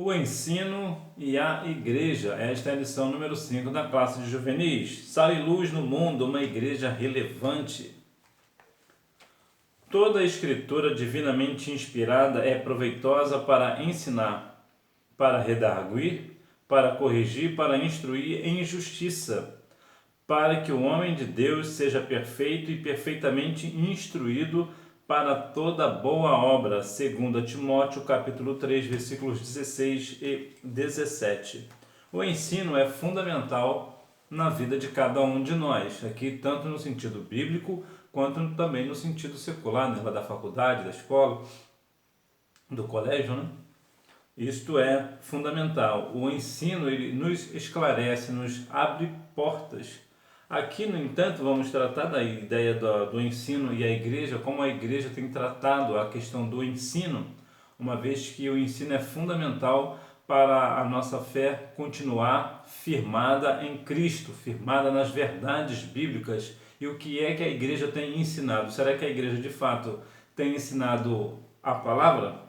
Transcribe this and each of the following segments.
O ensino e a igreja. Esta é a lição número 5 da classe de juvenis. Sal e luz no mundo, uma igreja relevante. Toda a escritura divinamente inspirada é proveitosa para ensinar, para redarguir, para corrigir, para instruir em justiça, para que o homem de Deus seja perfeito e perfeitamente instruído para toda boa obra, 2 Timóteo capítulo 3, versículos 16 e 17. O ensino é fundamental na vida de cada um de nós, aqui tanto no sentido bíblico, quanto também no sentido secular, né, da faculdade, da escola, do colégio, né? Isto é fundamental. O ensino ele nos esclarece, nos abre portas. Aqui, no entanto, vamos tratar da ideia do ensino e a igreja, como a igreja tem tratado a questão do ensino, uma vez que o ensino é fundamental para a nossa fé continuar firmada em Cristo, firmada nas verdades bíblicas. E o que é que a igreja tem ensinado? Será que a igreja, de fato, tem ensinado a palavra?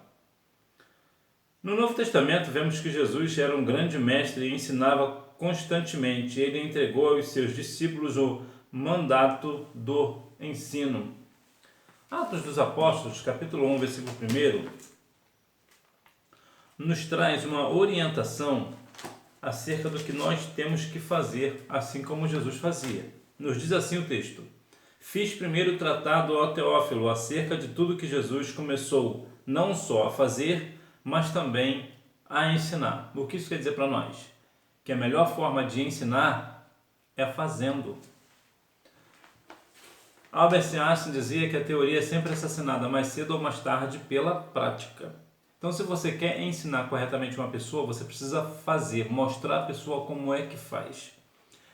No Novo Testamento, vemos que Jesus era um grande mestre e ensinava constantemente. Ele entregou aos seus discípulos o mandato do ensino. Atos dos Apóstolos, capítulo 1, versículo 1, nos traz uma orientação acerca do que nós temos que fazer, assim como Jesus fazia. Nos diz assim o texto: Fiz primeiro tratado ao Teófilo acerca de tudo que Jesus começou não só a fazer, mas também a ensinar. O que isso quer dizer para nós? Que a melhor forma de ensinar é fazendo. Albert Einstein dizia que a teoria é sempre assassinada mais cedo ou mais tarde pela prática. Então, se você quer ensinar corretamente uma pessoa, você precisa fazer, mostrar à pessoa como é que faz.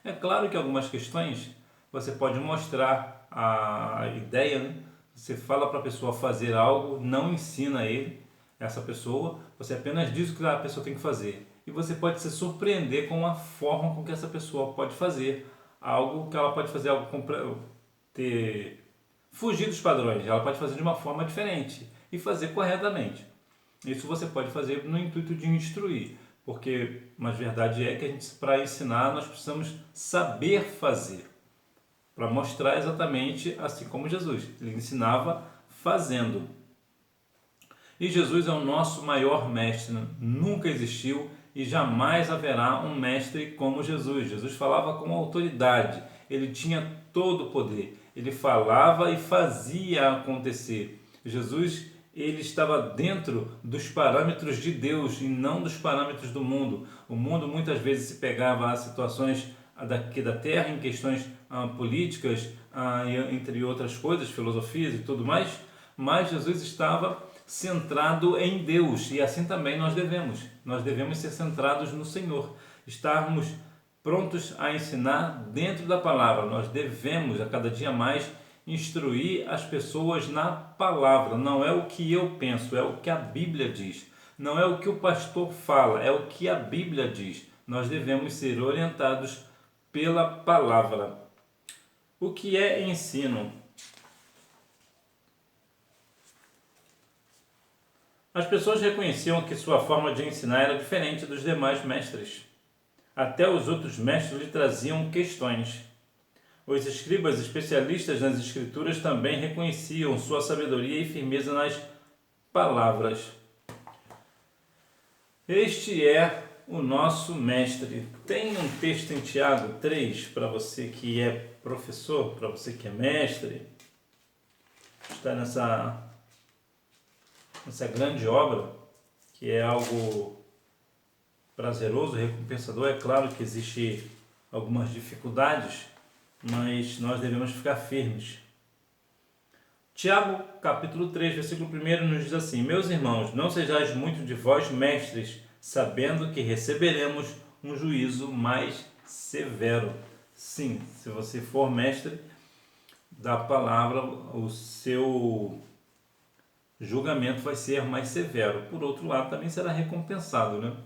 É claro que algumas questões você pode mostrar a ideia, né? Você fala para a pessoa fazer algo, não ensina ele, essa pessoa, você apenas diz o que a pessoa tem que fazer. E você pode se surpreender com a forma com que essa pessoa pode fazer algo, que ela pode fazer algo ter fugir dos padrões, ela pode fazer de uma forma diferente e fazer corretamente. Isso você pode fazer no intuito de instruir, porque mas verdade é que a gente, para ensinar, nós precisamos saber fazer, para mostrar exatamente assim como Jesus. Ele ensinava fazendo. E Jesus é o nosso maior mestre. Nunca existiu e jamais haverá um mestre como Jesus. Jesus falava com autoridade, ele tinha todo o poder, ele falava e fazia acontecer. Jesus, ele estava dentro dos parâmetros de Deus e não dos parâmetros do mundo. O mundo muitas vezes se pegava a situações daqui da terra, em questões políticas, entre outras coisas, filosofias e tudo mais, mas Jesus estava centrado em Deus, e assim também nós devemos ser centrados no Senhor, estarmos prontos a ensinar dentro da palavra. Nós devemos a cada dia mais instruir as pessoas na palavra. Não é o que eu penso, é o que a Bíblia diz. Não é o que o pastor fala, é o que a Bíblia diz. Nós devemos ser orientados pela palavra. O que é ensino? As pessoas reconheciam que sua forma de ensinar era diferente dos demais mestres. Até os outros mestres lhe traziam questões. Os escribas especialistas nas escrituras também reconheciam sua sabedoria e firmeza nas palavras. Este é o nosso mestre. Tem um texto em Tiago 3 para você que é professor, para você que é mestre, está nessa grande obra, que é algo prazeroso, recompensador. É claro que existe algumas dificuldades, mas nós devemos ficar firmes. Tiago, capítulo 3, versículo 1, nos diz assim: Meus irmãos, não sejais muito de vós mestres, sabendo que receberemos um juízo mais severo. Sim, se você for mestre da palavra, o seu julgamento vai ser mais severo. Por outro lado, também será recompensado, né?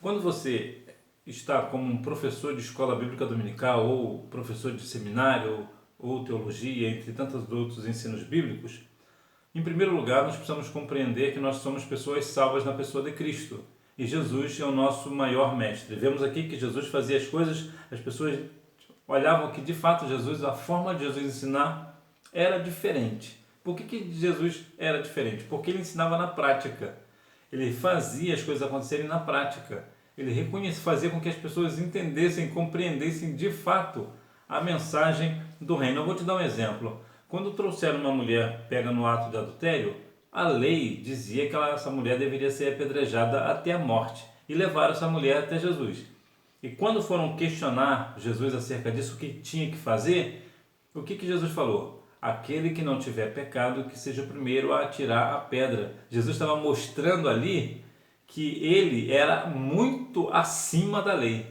Quando você está como um professor de escola bíblica dominical, ou professor de seminário, ou teologia, entre tantos outros ensinos bíblicos, Em primeiro lugar, nós precisamos compreender que nós somos pessoas salvas na pessoa de Cristo. E Jesus é o nosso maior mestre. Vemos aqui que Jesus fazia as coisas, as pessoas olhavam que de fato Jesus, a forma de Jesus ensinar era diferente. Por que Jesus era diferente? Porque ele ensinava na prática. Ele fazia as coisas acontecerem na prática. Ele fazia com que as pessoas entendessem, compreendessem de fato a mensagem do reino. Eu vou te dar um exemplo. Quando trouxeram uma mulher pega no ato de adultério, a lei dizia que essa mulher deveria ser apedrejada até a morte. E levaram essa mulher até Jesus. E quando foram questionar Jesus acerca disso, o que tinha que fazer, o que Jesus falou? Aquele que não tiver pecado, que seja o primeiro a atirar a pedra. Jesus estava mostrando ali que ele era muito acima da lei.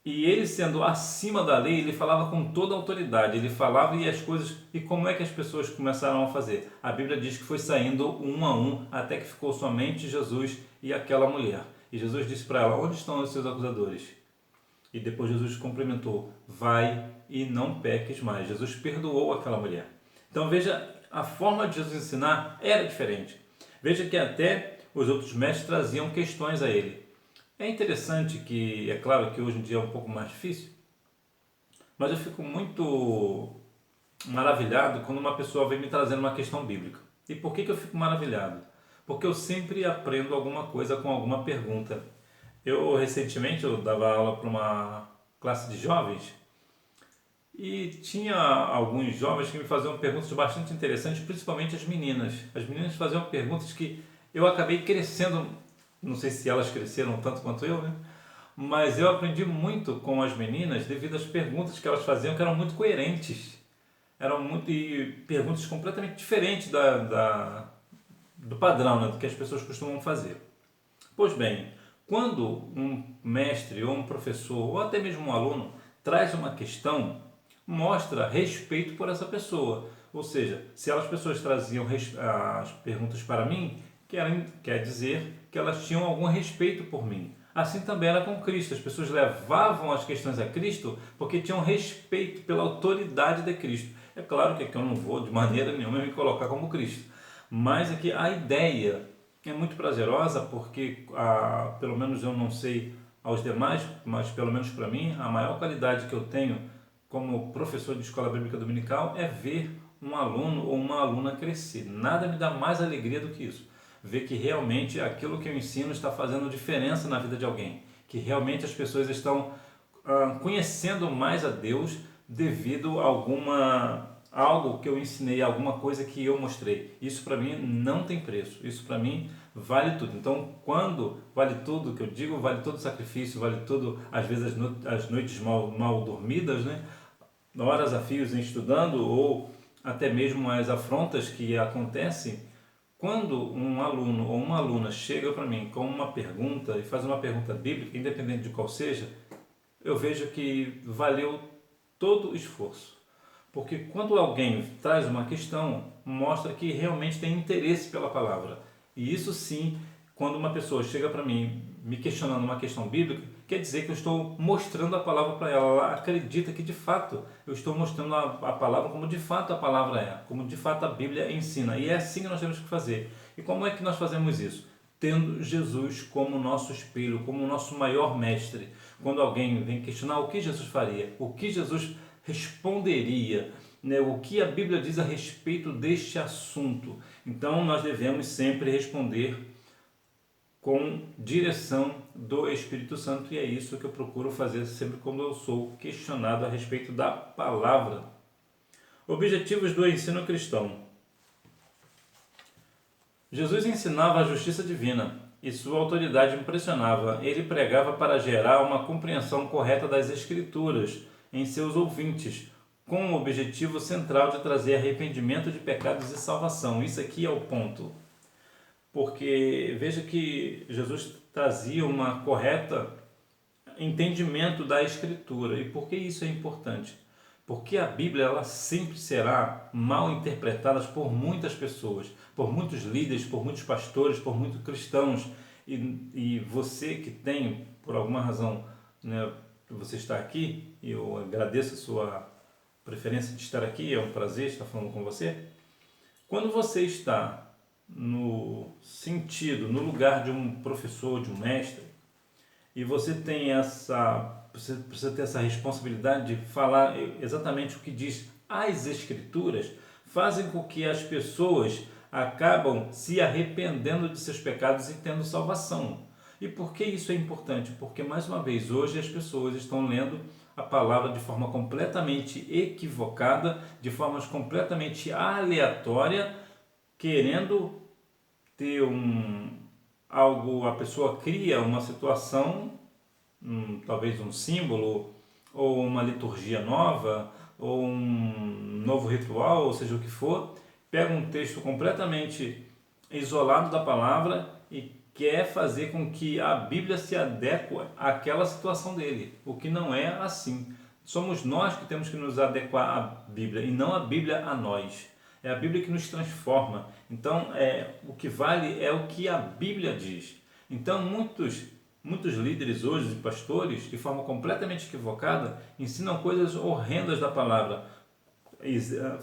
E ele sendo acima da lei, ele falava com toda a autoridade. Ele falava e as coisas... E como é que as pessoas começaram a fazer? A Bíblia diz que foi saindo um a um, até que ficou somente Jesus e aquela mulher. E Jesus disse para ela, onde estão os seus acusadores? E depois Jesus complementou, vai e não peques mais. Jesus perdoou aquela mulher. Então veja, a forma de Jesus ensinar era diferente. Veja que até os outros mestres traziam questões a ele. É interessante que, é claro que hoje em dia é um pouco mais difícil, mas eu fico muito maravilhado quando uma pessoa vem me trazendo uma questão bíblica. E por que eu fico maravilhado? Porque eu sempre aprendo alguma coisa com alguma pergunta. Recentemente eu dava aula para uma classe de jovens e tinha alguns jovens que me faziam perguntas bastante interessantes, principalmente as meninas. As meninas faziam perguntas que eu acabei crescendo, não sei se elas cresceram tanto quanto eu, né? Mas eu aprendi muito com as meninas devido às perguntas que elas faziam, que eram muito coerentes. Eram muito, e perguntas completamente diferentes do padrão, né? Do que as pessoas costumam fazer. Pois bem, quando um mestre ou um professor ou até mesmo um aluno traz uma questão, mostra respeito por essa pessoa. Ou seja, se as pessoas traziam as perguntas para mim, quer dizer que elas tinham algum respeito por mim. Assim também era com Cristo. As pessoas levavam as questões a Cristo porque tinham respeito pela autoridade de Cristo. É claro que aqui eu não vou de maneira nenhuma me colocar como Cristo, mas aqui a ideia é muito prazerosa porque, pelo menos eu não sei aos demais, mas pelo menos para mim, a maior qualidade que eu tenho como professor de escola bíblica dominical é ver um aluno ou uma aluna crescer. Nada me dá mais alegria do que isso. Ver que realmente aquilo que eu ensino está fazendo diferença na vida de alguém. Que realmente as pessoas estão conhecendo mais a Deus devido a algo que eu ensinei, alguma coisa que eu mostrei. Isso para mim não tem preço. Isso para mim vale tudo. Então, quando vale tudo que eu digo, vale todo o sacrifício, vale tudo, às vezes as noites mal dormidas, né? Horas a fios em estudando ou até mesmo as afrontas que acontecem. Quando um aluno ou uma aluna chega para mim com uma pergunta e faz uma pergunta bíblica, independente de qual seja, eu vejo que valeu todo o esforço. Porque quando alguém traz uma questão, mostra que realmente tem interesse pela palavra. E isso sim, quando uma pessoa chega para mim me questionando uma questão bíblica, quer dizer que eu estou mostrando a palavra para ela. Ela acredita que de fato eu estou mostrando a palavra como de fato a palavra é, como de fato a Bíblia ensina. E é assim que nós temos que fazer. E como é que nós fazemos isso? Tendo Jesus como nosso espelho, como nosso maior mestre. Quando alguém vem questionar o que Jesus faria, o que Jesus responderia, né, o que a Bíblia diz a respeito deste assunto. Então nós devemos sempre responder com direção do Espírito Santo, e é isso que eu procuro fazer sempre quando eu sou questionado a respeito da palavra. Objetivos do ensino cristão. Jesus ensinava a justiça divina e sua autoridade impressionava. Ele pregava para gerar uma compreensão correta das Escrituras em seus ouvintes, com o objetivo central de trazer arrependimento de pecados e salvação. Isso aqui é o ponto. Porque veja que Jesus trazia uma correta entendimento da Escritura. E por que isso é importante? Porque a Bíblia ela sempre será mal interpretada por muitas pessoas, por muitos líderes, por muitos pastores, por muitos cristãos. E você que tem, por alguma razão, né, você está aqui, e eu agradeço a sua preferência de estar aqui, é um prazer estar falando com você. Quando você está no sentido, no lugar de um professor, de um mestre, e você tem você precisa ter essa responsabilidade de falar exatamente o que diz as Escrituras, fazem com que as pessoas acabam se arrependendo de seus pecados e tendo salvação. E por que isso é importante? Porque, mais uma vez, hoje as pessoas estão lendo a palavra de forma completamente equivocada, de forma completamente aleatória, querendo ter algo, a pessoa cria uma situação, talvez um símbolo, ou uma liturgia nova, ou um novo ritual, ou seja o que for, pega um texto completamente isolado da palavra e quer fazer com que a Bíblia se adeque àquela situação dele, o que não é assim. Somos nós que temos que nos adequar à Bíblia e não a Bíblia a nós. É a Bíblia que nos transforma. Então, o que vale é o que a Bíblia diz. Então, muitos líderes hoje, pastores, de forma completamente equivocada, ensinam coisas horrendas da palavra.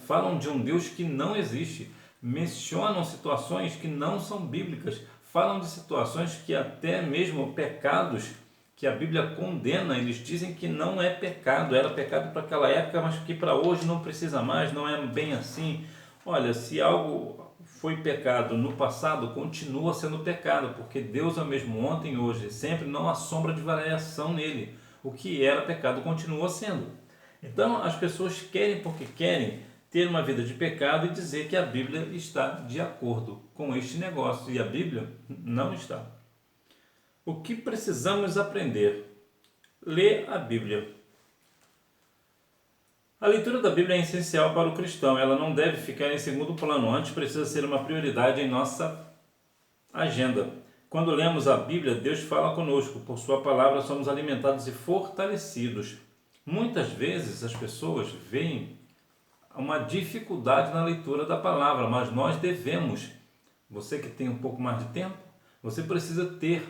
Falam de um Deus que não existe, mencionam situações que não são bíblicas, falam de situações que até mesmo pecados que a Bíblia condena, eles dizem que não é pecado, era pecado para aquela época, mas que para hoje não precisa mais, não é bem assim. Olha, se algo foi pecado no passado, continua sendo pecado, porque Deus é o mesmo ontem, hoje, sempre, não há sombra de variação nele. O que era pecado continua sendo. Então as pessoas querem, porque querem, ter uma vida de pecado e dizer que a Bíblia está de acordo com este negócio, e a Bíblia não está. O que precisamos aprender? Ler a Bíblia. A leitura da Bíblia é essencial para o cristão, ela não deve ficar em segundo plano, antes precisa ser uma prioridade em nossa agenda. Quando lemos a Bíblia, Deus fala conosco, por sua palavra somos alimentados e fortalecidos. Muitas vezes as pessoas veem uma dificuldade na leitura da palavra, mas nós devemos, você que tem um pouco mais de tempo, você precisa ter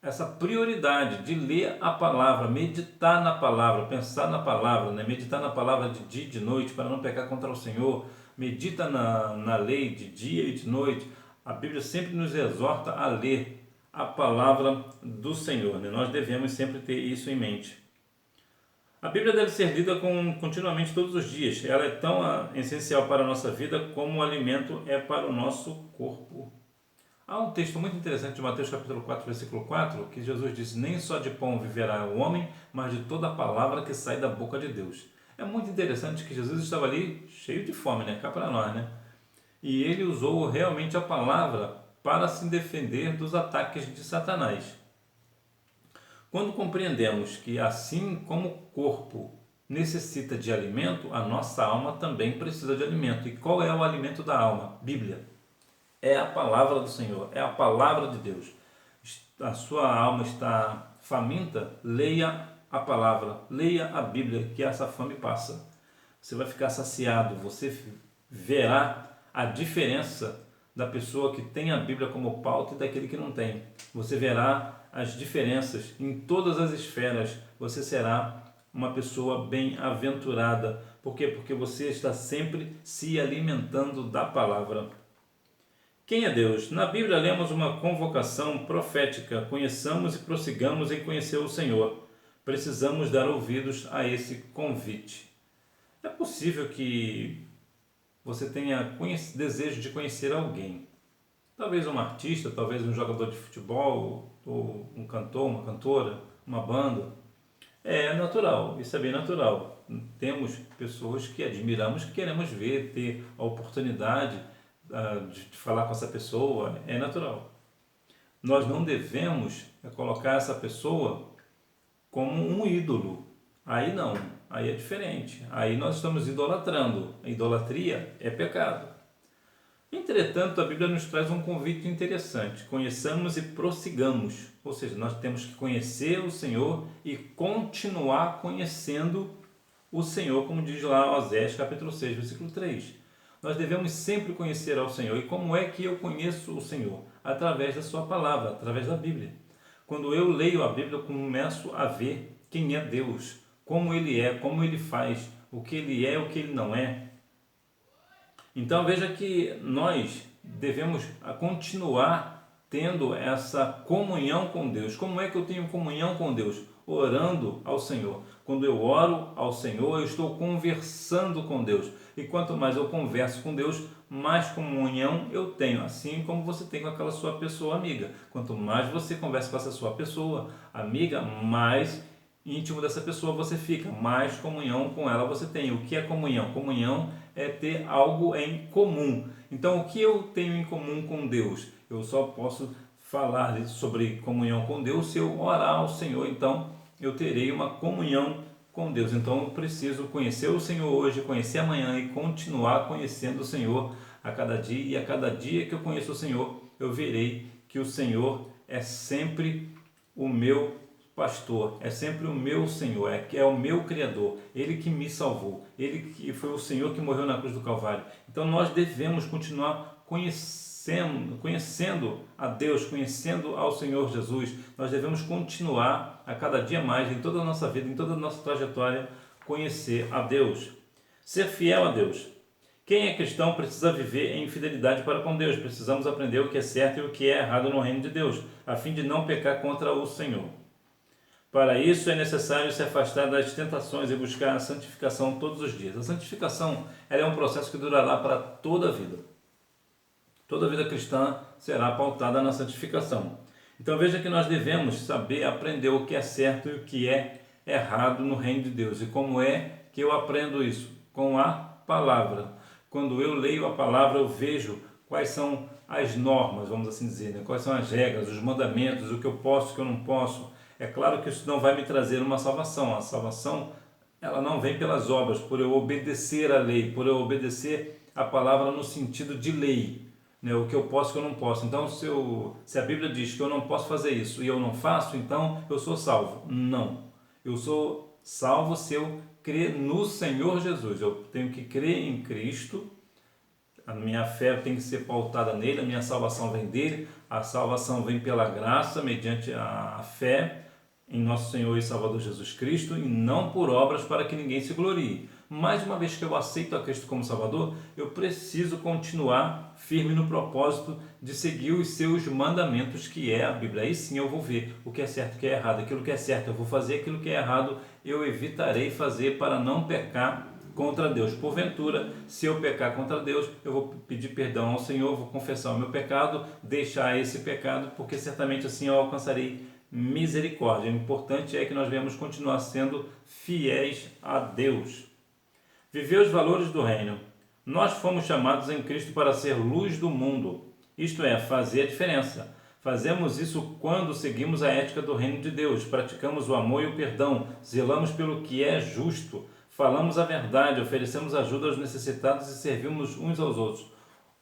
essa prioridade de ler a palavra, meditar na palavra, pensar na palavra, né? Meditar na palavra de dia e de noite para não pecar contra o Senhor, medita na lei de dia e de noite. A Bíblia sempre nos exorta a ler a palavra do Senhor, né? Nós devemos sempre ter isso em mente. A Bíblia deve ser lida continuamente todos os dias. Ela é tão essencial para a nossa vida como o alimento é para o nosso corpo. Há um texto muito interessante de Mateus capítulo 4, versículo 4, que Jesus disse: nem só de pão viverá o homem, mas de toda a palavra que sai da boca de Deus. É muito interessante que Jesus estava ali cheio de fome, né? Cá para nós, né? E ele usou realmente a palavra para se defender dos ataques de Satanás. Quando compreendemos que assim como o corpo necessita de alimento, a nossa alma também precisa de alimento. E qual é o alimento da alma? Bíblia. É a palavra do Senhor, é a palavra de Deus. A sua alma está faminta? Leia a palavra, leia a Bíblia, que essa fome passa. Você vai ficar saciado, você verá a diferença da pessoa que tem a Bíblia como pauta e daquele que não tem. Você verá as diferenças em todas as esferas. Você será uma pessoa bem-aventurada. Por quê? Porque você está sempre se alimentando da palavra. Quem é Deus? Na Bíblia lemos uma convocação profética: conheçamos e prossigamos em conhecer o Senhor. Precisamos dar ouvidos a esse convite. É possível que você tenha desejo de conhecer alguém. Talvez um artista, talvez um jogador de futebol, ou um cantor, uma cantora, uma banda. É natural, isso é bem natural. Temos pessoas que admiramos, que queremos ver, ter a oportunidade de falar com essa pessoa, é natural. Nós não devemos colocar essa pessoa como um ídolo. Aí não, aí é diferente. Aí nós estamos idolatrando. A idolatria é pecado. Entretanto, a Bíblia nos traz um convite interessante: conheçamos e prossigamos. Ou seja, nós temos que conhecer o Senhor e continuar conhecendo o Senhor, como diz lá Osés capítulo 6, versículo 3. Nós devemos sempre conhecer ao Senhor. E como é que eu conheço o Senhor? Através da sua palavra, através da Bíblia. Quando eu leio a Bíblia, eu começo a ver quem é Deus, como Ele é, como Ele faz, o que Ele é, o que Ele não é. Então veja que nós devemos continuar tendo essa comunhão com Deus. Como é que eu tenho comunhão com Deus? Orando ao Senhor. Quando eu oro ao Senhor, eu estou conversando com Deus. E quanto mais eu converso com Deus, mais comunhão eu tenho. Assim como você tem com aquela sua pessoa amiga. Quanto mais você conversa com essa sua pessoa amiga, mais íntimo dessa pessoa você fica, mais comunhão com ela você tem. O que é comunhão? Comunhão é ter algo em comum. Então, o que eu tenho em comum com Deus? Eu só posso falar sobre comunhão com Deus se eu orar ao Senhor. Então, eu terei uma comunhão com Deus. Então, eu preciso conhecer o Senhor hoje, conhecer amanhã e continuar conhecendo o Senhor a cada dia. E a cada dia que eu conheço o Senhor, eu verei que o Senhor é sempre o meu pastor, é sempre o meu Senhor, é o meu Criador, Ele que me salvou, Ele que foi o Senhor que morreu na cruz do Calvário. Então nós devemos continuar conhecendo a Deus, conhecendo ao Senhor Jesus. Nós devemos continuar a cada dia mais, em toda a nossa vida, em toda a nossa trajetória, conhecer a Deus, ser fiel a Deus. Quem é cristão precisa viver em fidelidade para com Deus. Precisamos aprender o que é certo e o que é errado no reino de Deus, a fim de não pecar contra o Senhor. Para isso é necessário se afastar das tentações e buscar a santificação todos os dias. A santificação ela é um processo que durará para toda a vida. Toda a vida cristã será pautada na santificação. Então veja que nós devemos saber aprender o que é certo e o que é errado no reino de Deus. E como é que eu aprendo isso? Com a palavra. Quando eu leio a palavra, eu vejo quais são as normas, vamos assim dizer, né? Quais são as regras, os mandamentos, o que eu posso, o que eu não posso. É claro que isso não vai me trazer uma salvação. A salvação ela não vem pelas obras, por eu obedecer à lei, por eu obedecer a palavra no sentido de lei, né? O que eu posso, o que eu não posso. Então, se a Bíblia diz que eu não posso fazer isso e eu não faço, então eu sou salvo. Não. Eu sou salvo se eu crer no Senhor Jesus. Eu tenho que crer em Cristo. A minha fé tem que ser pautada nele, a minha salvação vem dele. A salvação vem pela graça, mediante a fé em nosso Senhor e Salvador Jesus Cristo, e não por obras para que ninguém se glorie. Mais uma vez que eu aceito a Cristo como Salvador, eu preciso continuar firme no propósito de seguir os seus mandamentos, que é a Bíblia. Aí sim eu vou ver o que é certo e o que é errado. Aquilo que é certo eu vou fazer, aquilo que é errado eu evitarei fazer para não pecar contra Deus. Porventura, se eu pecar contra Deus, eu vou pedir perdão ao Senhor, vou confessar o meu pecado, deixar esse pecado, porque certamente assim eu alcançarei misericórdia. O importante é que nós venhamos continuar sendo fiéis a Deus. Viver os valores do reino. Nós fomos chamados em Cristo para ser luz do mundo, isto é, fazer a diferença. Fazemos isso quando seguimos a ética do reino de Deus, praticamos o amor e o perdão, zelamos pelo que é justo, falamos a verdade, oferecemos ajuda aos necessitados e servimos uns aos outros.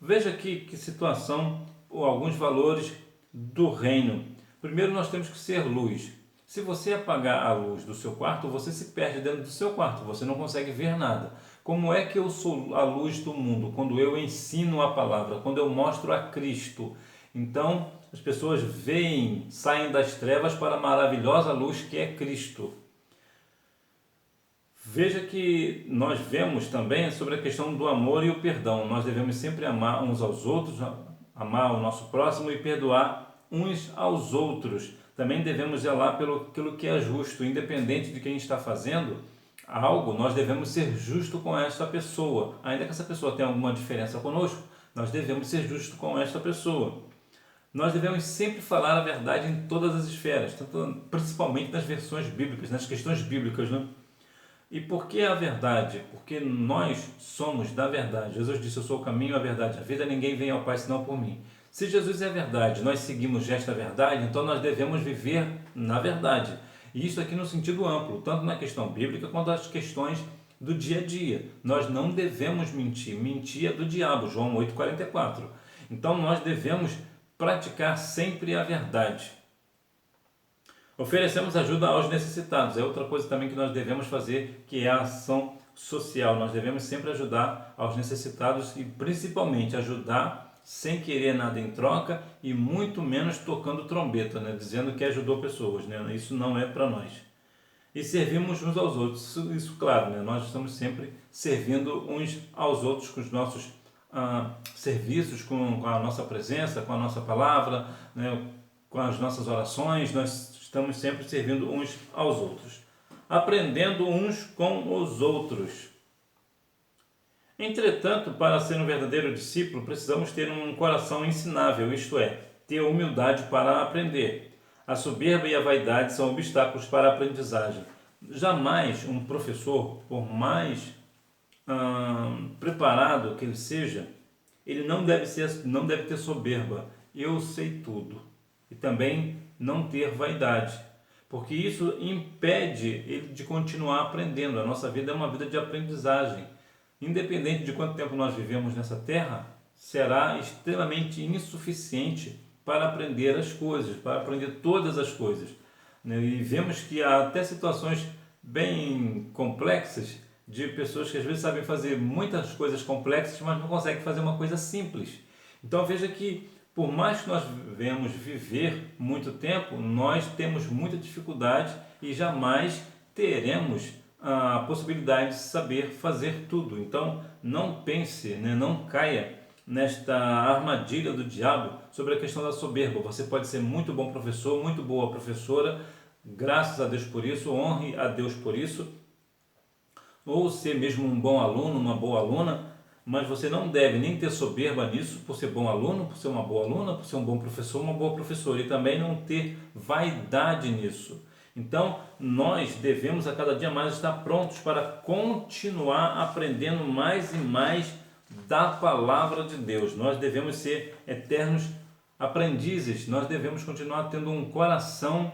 Veja aqui que situação, ou alguns valores do reino. Primeiro nós temos que ser luz. Se você apagar a luz do seu quarto, você se perde dentro do seu quarto, você não consegue ver nada. Como é que eu sou a luz do mundo? Quando eu ensino a palavra, quando eu mostro a Cristo. Então, as pessoas veem, saem das trevas para a maravilhosa luz que é Cristo. Veja que nós vemos também sobre a questão do amor e o perdão. Nós devemos sempre amar uns aos outros, amar o nosso próximo e perdoar uns aos outros. Também devemos zelar pelo aquilo que é justo, independente de quem está fazendo algo, nós devemos ser justo com esta pessoa. Ainda que essa pessoa tenha alguma diferença conosco, nós devemos ser justos com esta pessoa. Nós devemos sempre falar a verdade em todas as esferas, principalmente nas versões bíblicas, nas questões bíblicas, né? E por que a verdade? Porque nós somos da verdade. Jesus disse, eu sou o caminho, a verdade, a vida, ninguém vem ao Pai senão por mim. Se Jesus é a verdade, nós seguimos esta verdade, então nós devemos viver na verdade. E isso aqui no sentido amplo, tanto na questão bíblica quanto nas questões do dia a dia. Nós não devemos mentir. Mentir é do diabo, João 8,44. Então nós devemos praticar sempre a verdade. Oferecemos ajuda aos necessitados. É outra coisa também que nós devemos fazer, que é a ação social. Nós devemos sempre ajudar aos necessitados e principalmente ajudar sem querer nada em troca e muito menos tocando trombeta, né? Dizendo que ajudou pessoas, né? Isso não é para nós. E servimos uns aos outros. Isso claro, né? Nós estamos sempre servindo uns aos outros com os nossos serviços com a nossa presença, com a nossa palavra, né, com as nossas orações. Nós estamos sempre servindo uns aos outros, aprendendo uns com os outros. Entretanto, para ser um verdadeiro discípulo, precisamos ter um coração ensinável, isto é, ter humildade para aprender. A soberba e a vaidade são obstáculos para a aprendizagem. Jamais um professor, por mais preparado que ele seja, ele não deve ter soberba. Eu sei tudo. E também não ter vaidade, porque isso impede ele de continuar aprendendo. A nossa vida é uma vida de aprendizagem. Independente de quanto tempo nós vivemos nessa terra, será extremamente insuficiente para aprender as coisas, para aprender todas as coisas. E vemos que há até situações bem complexas de pessoas que às vezes sabem fazer muitas coisas complexas, mas não conseguem fazer uma coisa simples. Então veja que por mais que nós venhamos viver muito tempo, nós temos muita dificuldade e jamais teremos a possibilidade de saber fazer tudo. Então não pense, não caia nesta armadilha do diabo sobre a questão da soberba. Você pode ser muito bom professor, muito boa professora, graças a Deus por isso, honre a Deus por isso, ou ser mesmo um bom aluno, uma boa aluna, mas você não deve nem ter soberba nisso, por ser bom aluno, por ser uma boa aluna, por ser um bom professor, uma boa professora, e também não ter vaidade nisso. Então, nós devemos a cada dia mais estar prontos para continuar aprendendo mais e mais da palavra de Deus. Nós devemos ser eternos aprendizes, nós devemos continuar tendo um coração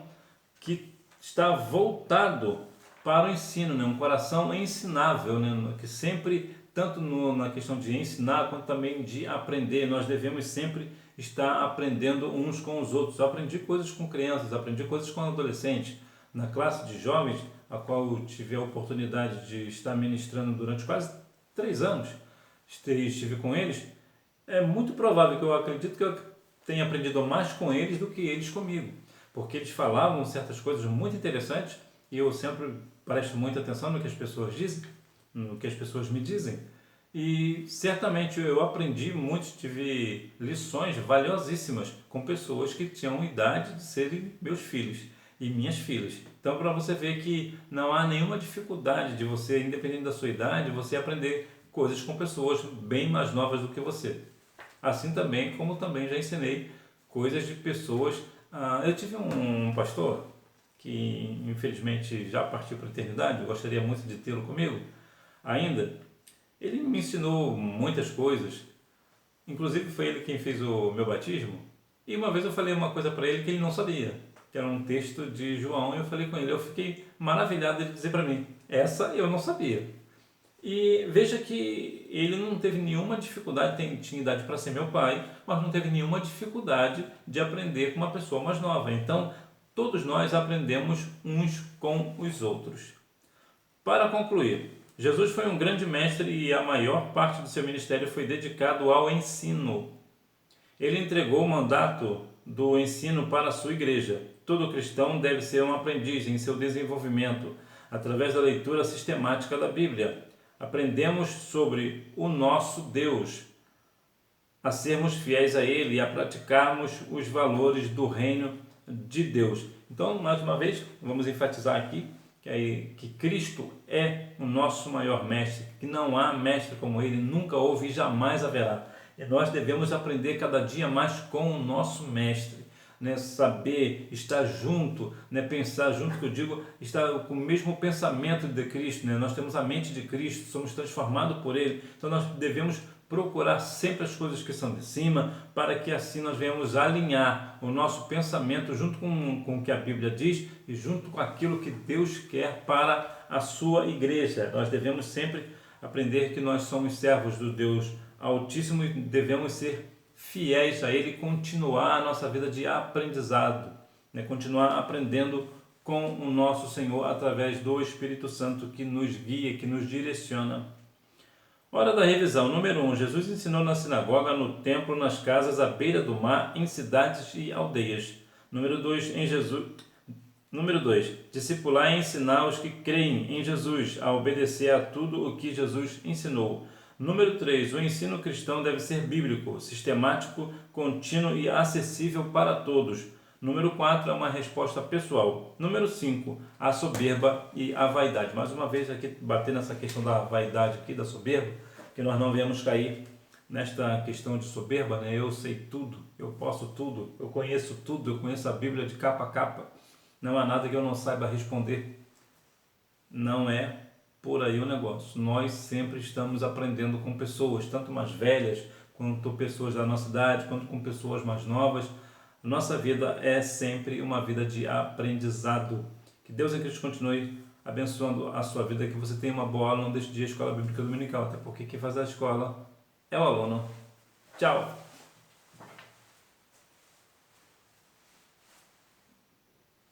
que está voltado para o ensino, um coração ensinável, que sempre, tanto na questão de ensinar, quanto também de aprender, nós devemos sempre estar aprendendo uns com os outros. Eu aprendi coisas com crianças, aprendi coisas com adolescentes. Na classe de jovens, a qual eu tive a oportunidade de estar ministrando durante quase 3 anos, estive com eles, é muito provável que eu acredito que eu tenha aprendido mais com eles do que eles comigo, porque eles falavam certas coisas muito interessantes e eu sempre presto muita atenção no que as pessoas dizem, no que as pessoas me dizem, e certamente eu aprendi muito, tive lições valiosíssimas com pessoas que tinham idade de serem meus filhos e minhas filhas. Então, para você ver que não há nenhuma dificuldade de você, independente da sua idade, você aprender coisas com pessoas bem mais novas do que você. Assim também, como também já ensinei coisas de pessoas. Eu tive um pastor que infelizmente já partiu para a eternidade, eu gostaria muito de tê-lo comigo ainda. Ele me ensinou muitas coisas, inclusive foi ele quem fez o meu batismo, e uma vez eu falei uma coisa para ele que ele não sabia, que era um texto de João, e eu falei com ele, eu fiquei maravilhado de dizer para mim, essa eu não sabia. E veja que ele não teve nenhuma dificuldade, tinha idade para ser meu pai, mas não teve nenhuma dificuldade de aprender com uma pessoa mais nova. Então, todos nós aprendemos uns com os outros. Para concluir, Jesus foi um grande mestre e a maior parte do seu ministério foi dedicado ao ensino. Ele entregou o mandato do ensino para a sua igreja. Todo cristão deve ser um aprendiz em seu desenvolvimento, através da leitura sistemática da Bíblia. Aprendemos sobre o nosso Deus, a sermos fiéis a Ele e a praticarmos os valores do reino de Deus. Então, mais uma vez, vamos enfatizar aqui que Cristo é o nosso maior mestre, que não há mestre como Ele, nunca houve e jamais haverá. E nós devemos aprender cada dia mais com o nosso mestre, saber estar junto, pensar junto, que eu digo, estar com o mesmo pensamento de Cristo, nós temos a mente de Cristo, somos transformados por Ele, então nós devemos procurar sempre as coisas que são de cima, para que assim nós venhamos alinhar o nosso pensamento junto com o que a Bíblia diz e junto com aquilo que Deus quer para a sua igreja. Nós devemos sempre aprender que nós somos servos do Deus Altíssimo e devemos ser fiéis a Ele e continuar a nossa vida de aprendizado, continuar aprendendo com o nosso Senhor através do Espírito Santo que nos guia, que nos direciona. Hora da revisão. Número 1. Jesus ensinou na sinagoga, no templo, nas casas à beira do mar, em cidades e aldeias. Número 2. Discipular e ensinar os que creem em Jesus a obedecer a tudo o que Jesus ensinou. Número 3. O ensino cristão deve ser bíblico, sistemático, contínuo e acessível para todos. Número 4 é uma resposta pessoal. Número 5, a soberba e a vaidade. Mais uma vez aqui bater nessa questão da vaidade aqui, da soberba, que nós não viemos cair nesta questão de soberba, né? Eu sei tudo, eu posso tudo, eu conheço a Bíblia de capa a capa. Não há nada que eu não saiba responder. Não é por aí o negócio. Nós sempre estamos aprendendo com pessoas, tanto mais velhas, quanto pessoas da nossa idade, quanto com pessoas mais novas. Nossa vida é sempre uma vida de aprendizado. Que Deus em Cristo continue abençoando a sua vida, que você tenha uma boa aula, não deixe de ir à Escola Bíblica Dominical, até porque quem faz a escola é o aluno. Tchau!